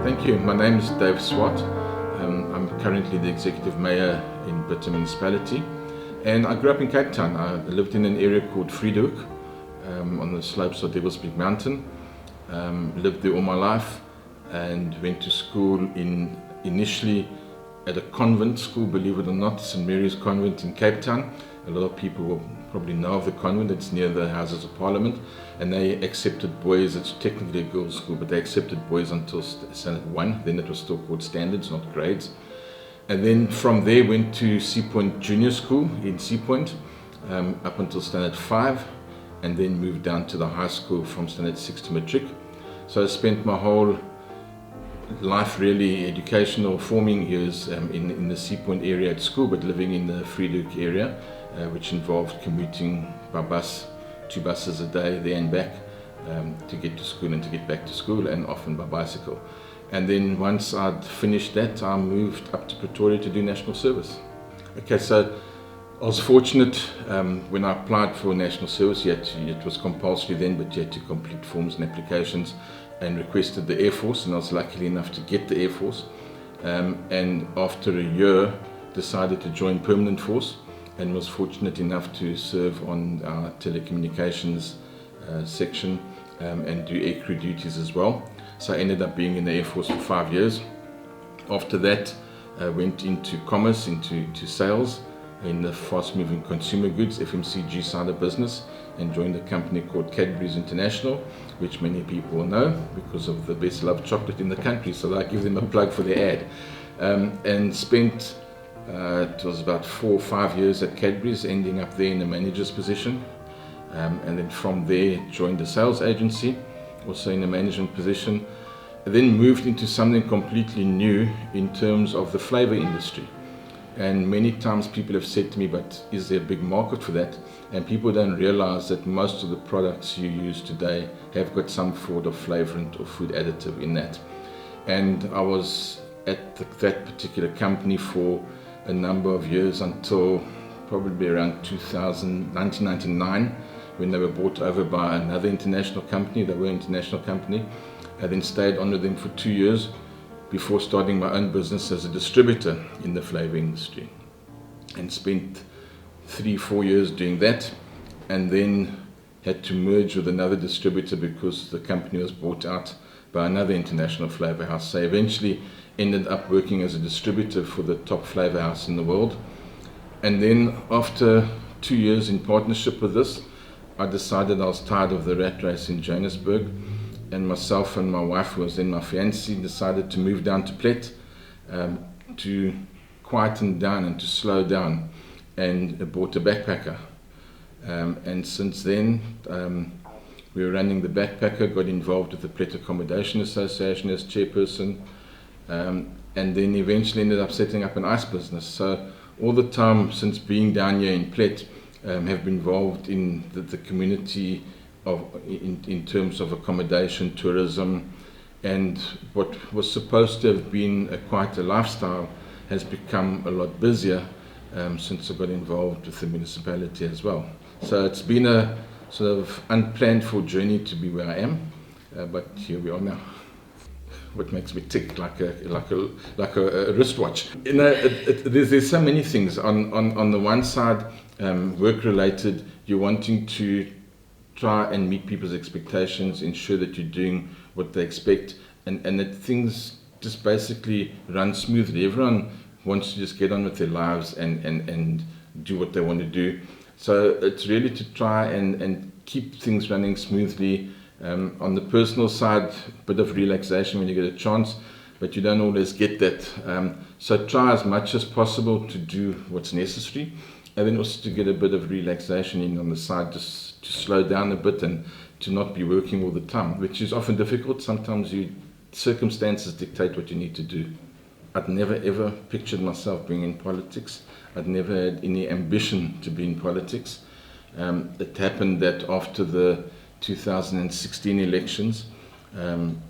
Thank you. My name is Dave Swart. I'm currently the Executive Mayor in Bitou Municipality. And I grew up in Cape Town. I lived in an area called Vrydoek on the slopes of Devil's Peak Mountain. Lived there all my life and went to school initially at a convent school, believe it or not, St. Mary's Convent in Cape Town. A lot of people will probably know of the convent. It's near the Houses of Parliament, and they accepted boys. It's technically a girls' school, but they accepted boys until standard 1. Then it was still called standards, not grades. And then from there went to Sea Point Junior School in Sea Point up until standard 5, and then moved down to the high school from standard 6 to matric. So I spent my whole life really educational forming years in the Sea Point area at school, but living in the Vrydoek area, which involved commuting by bus, 2 buses a day there and back to get to school and to get back to school, and often by bicycle. And then once I'd finished that, I moved up to Pretoria to do national service. Okay, so I was fortunate when I applied for national service. It was compulsory then, but you had to complete forms and applications, and requested the Air Force, and I was lucky enough to get the Air Force. And after a year, decided to join permanent force, and was fortunate enough to serve on our telecommunications section and do aircrew duties as well. So I ended up being in the Air Force for 5 years. After that, I went into commerce, into sales in the fast-moving consumer goods, FMCG side of business, and joined a company called Cllr International, which many people will know because of the best loved chocolate in the country. So I give them a plug for their ad. And spent, it was about 4 or 5 years at Cllr, ending up there in a manager's position. And then from there joined a sales agency, also in a management position. And then moved into something completely new in terms of the flavor industry. And many times people have said to me, but is there a big market for that? And people don't realize that most of the products you use today have got some sort of flavorant or food additive in that. And I was at that particular company for a number of years until probably around 1999, when they were bought over by another international company. They were an international company. I then stayed on with them for 2 years before starting my own business as a distributor in the flavor industry, and spent 3-4 years doing that, and then had to merge with another distributor because the company was bought out by another international flavor house. So I eventually ended up working as a distributor for the top flavor house in the world. And then after 2 years in partnership with this, I decided I was tired of the rat race in Johannesburg, and myself and my wife, who was then my fiancée, decided to move down to Plet to quieten down and to slow down, and bought a backpacker. And since then, we were running the backpacker, got involved with the Plet Accommodation Association as chairperson, and then eventually ended up setting up an ice business. So all the time since being down here in Plet, have been involved in the community in terms of accommodation, tourism, and what was supposed to have been quite a lifestyle has become a lot busier since I got involved with the municipality as well. So it's been a sort of unplanned for journey to be where I am, but here we are now. What makes me tick like a wristwatch. You know, there's so many things. On the one side, work-related, you're wanting to try and meet people's expectations, ensure that you're doing what they expect, and that things just basically run smoothly. Everyone wants to just get on with their lives and do what they want to do. So it's really to try and keep things running smoothly. On the personal side, a bit of relaxation when you get a chance, but you don't always get that. So try as much as possible to do what's necessary, and then also to get a bit of relaxation in on the side, just to slow down a bit and to not be working all the time, which is often difficult. Sometimes circumstances dictate what you need to do. I'd never ever pictured myself being in politics. I'd never had any ambition to be in politics. It happened that after the 2016 elections,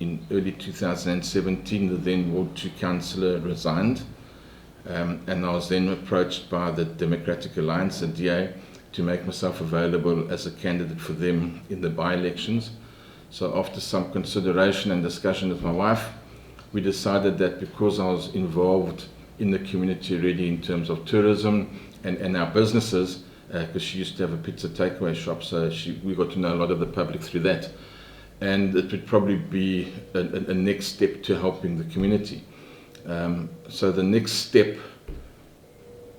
in early 2017, the then Ward 2 Councillor resigned, and I was then approached by the Democratic Alliance, the DA, to make myself available as a candidate for them in the by-elections. So after some consideration and discussion with my wife, we decided that because I was involved in the community already in terms of tourism and our businesses, because she used to have a pizza takeaway shop, so we got to know a lot of the public through that. And it would probably be a next step to helping the community. So the next step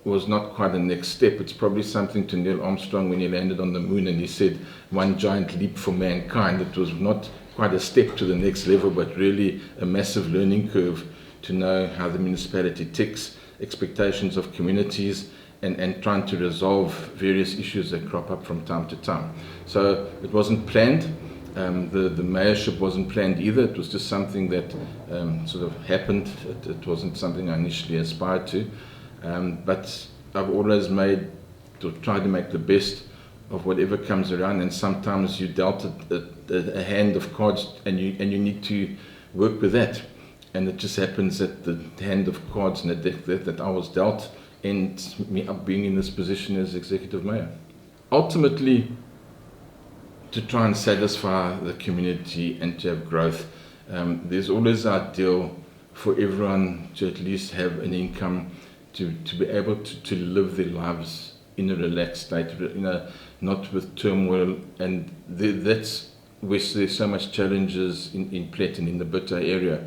was not quite a next step. It's probably something to Neil Armstrong when he landed on the moon and he said, one giant leap for mankind. It was not quite a step to the next level, but really a massive learning curve to know how the municipality ticks, expectations of communities, and trying to resolve various issues that crop up from time to time. So it wasn't planned. The mayorship wasn't planned either. It was just something that sort of happened. It wasn't something I initially aspired to. But I've always tried to make the best of whatever comes around, and sometimes you're dealt a hand of cards and you need to work with that. And it just happens that the hand of cards and the deck that I was dealt ends me up being in this position as executive mayor. Ultimately, to try and satisfy the community and to have growth, there's always ideal for everyone to at least have an income to be able to live their lives in a relaxed state, not with turmoil. And that's where there's so much challenges in Plet and in the Bitou area.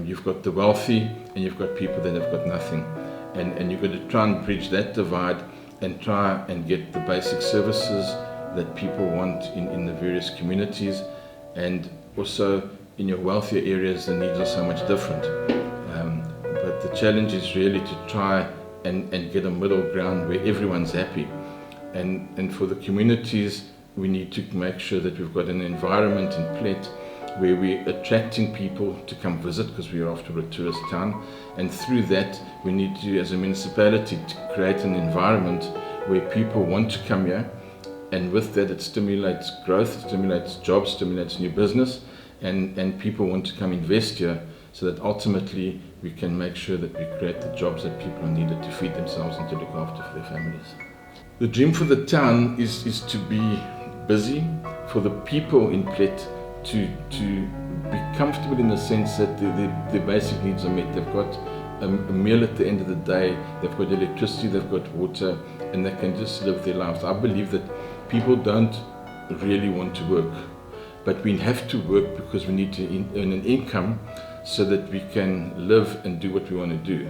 You've got the wealthy and you've got people that have got nothing. And you've got to try and bridge that divide and try and get the basic services that people want in the various communities. And also in your wealthier areas, the needs are so much different. But the challenge is really to try and get a middle ground where everyone's happy. And for the communities, we need to make sure that we've got an environment in Plet where we're attracting people to come visit, because we are after a tourist town. And through that, we need to, as a municipality, to create an environment where people want to come here. And with that, it stimulates growth, it stimulates jobs, stimulates new business, and people want to come invest here, so that ultimately we can make sure that we create the jobs that people are needed to feed themselves and to look after for their families. The dream for the town is to be busy, for the people in Plet to be comfortable in the sense that their basic needs are met. They've got a meal at the end of the day, they've got electricity, they've got water, and they can just live their lives. I believe that people don't really want to work, but we have to work because we need to earn an income so that we can live and do what we want to do.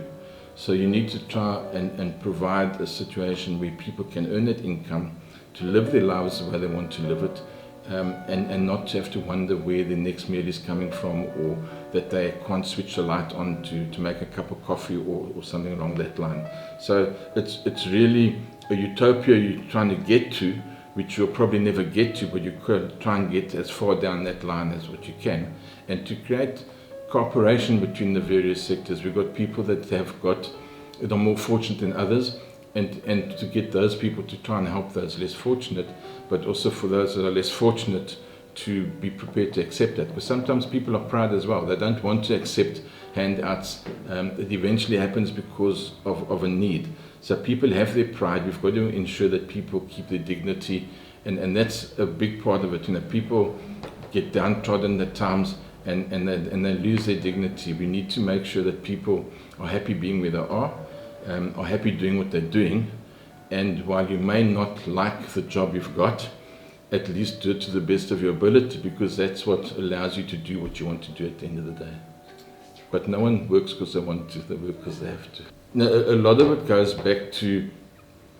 So you need to try and provide a situation where people can earn that income to live their lives the way they want to live it, and not to have to wonder where the next meal is coming from, or that they can't switch the light on to make a cup of coffee or something along that line. So it's really a utopia you're trying to get to, which you'll probably never get to, but you could try and get as far down that line as what you can, and to create cooperation between the various sectors. We've got people that are more fortunate than others, and to get those people to try and help those less fortunate, but also for those that are less fortunate to be prepared to accept that. Because sometimes people are proud as well. They don't want to accept handouts. It eventually happens because of a need. So people have their pride. We've got to ensure that people keep their dignity, and that's a big part of it. People get downtrodden at times, and they lose their dignity. We need to make sure that people are happy being where they are happy doing what they're doing, and while you may not like the job you've got, at least do it to the best of your ability, because that's what allows you to do what you want to do at the end of the day. But no one works because they want to, they work because they have to. Now, a lot of it goes back to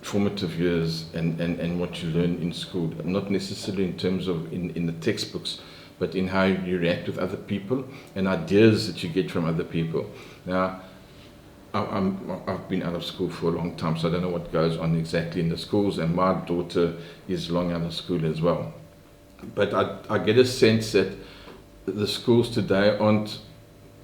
formative years and what you learn in school, not necessarily in terms of in the textbooks, but in how you react with other people and ideas that you get from other people. Now, I've been out of school for a long time, so I don't know what goes on exactly in the schools, and my daughter is long out of school as well. But I get a sense that the schools today aren't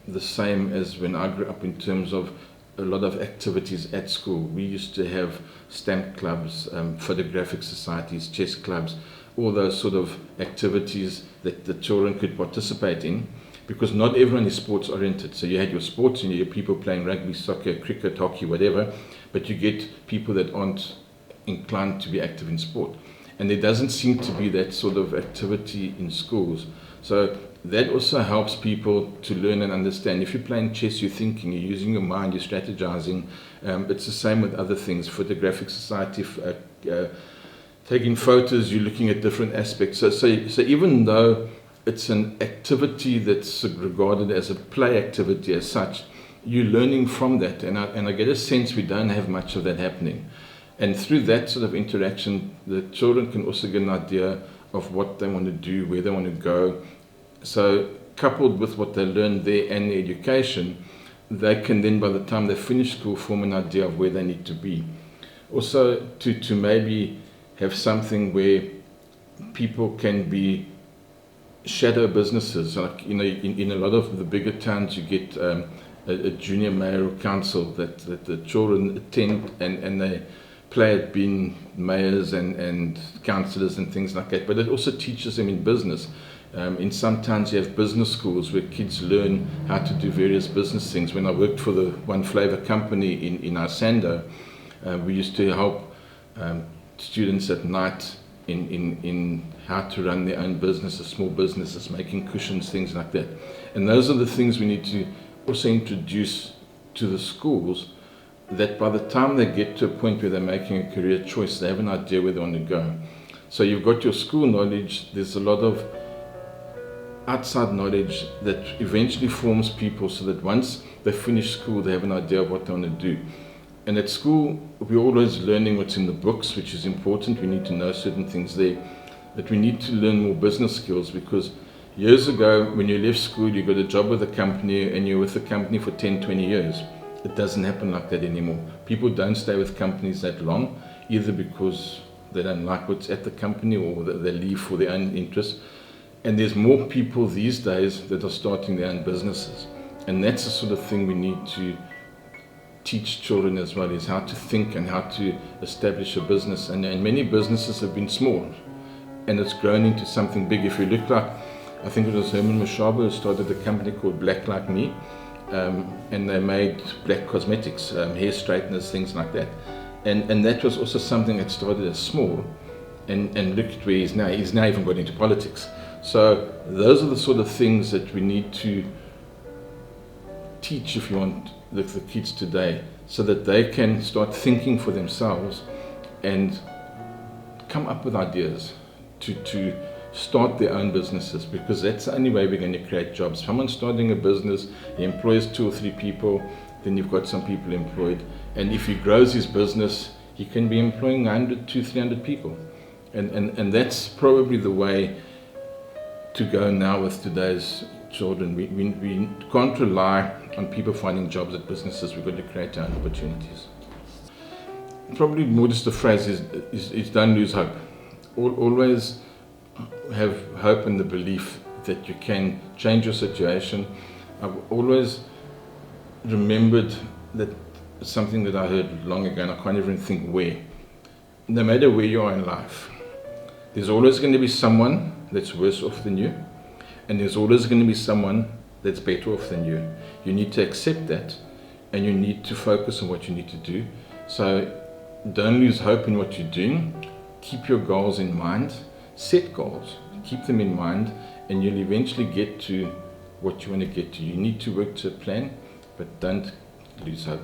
the same as when I grew up in terms of a lot of activities at school. We used to have stamp clubs, photographic societies, chess clubs, all those sort of activities that the children could participate in, because not everyone is sports oriented. So you had your sports and you had people playing rugby, soccer, cricket, hockey, whatever, but you get people that aren't inclined to be active in sport. and there doesn't seem to be that sort of activity in schools. So that also helps people to learn and understand. If you're playing chess, you're thinking, you're using your mind, you're strategizing. It's the same with other things. Photographic society, taking photos, you're looking at different aspects. So even though it's an activity that's regarded as a play activity as such, you're learning from that. And I get a sense we don't have much of that happening. And through that sort of interaction, the children can also get an idea of what they want to do, where they want to go. So coupled with what they learn there and the education, they can then, by the time they finish school, form an idea of where they need to be. Also to maybe have something where people can be shadow businesses. Like, you know, in a lot of the bigger towns, you get a junior mayor or council that the children attend, and they play at being mayors and councillors and things like that. But it also teaches them in business. In some towns you have business schools where kids learn how to do various business things. When I worked for the One Flavour company in Isando, we used to help students at night in how to run their own businesses, small businesses, making cushions, things like that. And those are the things we need to also introduce to the schools, that by the time they get to a point where they're making a career choice, they have an idea where they want to go. So you've got your school knowledge, there's a lot of outside knowledge that eventually forms people, so that once they finish school, they have an idea of what they want to do. And at school, we're always learning what's in the books, which is important. We need to know certain things there. But we need to learn more business skills, because years ago, when you left school, you got a job with a company and you're with the company for 10, 20 years. It doesn't happen like that anymore. People don't stay with companies that long, either because they don't like what's at the company or they leave for their own interests. And there's more people these days that are starting their own businesses. And that's the sort of thing we need to teach children as well, is how to think and how to establish a business. And many businesses have been small, and it's grown into something big. If you look like, I think it was Herman Mashaba who started a company called Black Like Me, and they made black cosmetics, hair straighteners, things like that. And that was also something that started as small, and look at where he's now. He's now even got into politics. So those are the sort of things that we need to teach, if you want, the kids today, so that they can start thinking for themselves and come up with ideas to start their own businesses, because that's the only way we're going to create jobs. Someone starting a business, he employs 2 or 3 people, then you've got some people employed. And if he grows his business, he can be employing 100, 200, 300 people. And that's probably the way to go now with today's children. We can't rely on people finding jobs at businesses. We've got to create our own opportunities. Probably more just the phrase is don't lose hope. Always have hope and the belief that you can change your situation. I've always remembered that something that I heard long ago, and I can't even think where. No matter where you are in life, there's always going to be someone that's worse off than you, and there's always going to be someone that's better off than you. You need to accept that, and you need to focus on what you need to do. So don't lose hope in what you're doing. Keep your goals in mind. Set goals, keep them in mind, and you'll eventually get to what you want to get to. You need to work to a plan, but don't lose hope.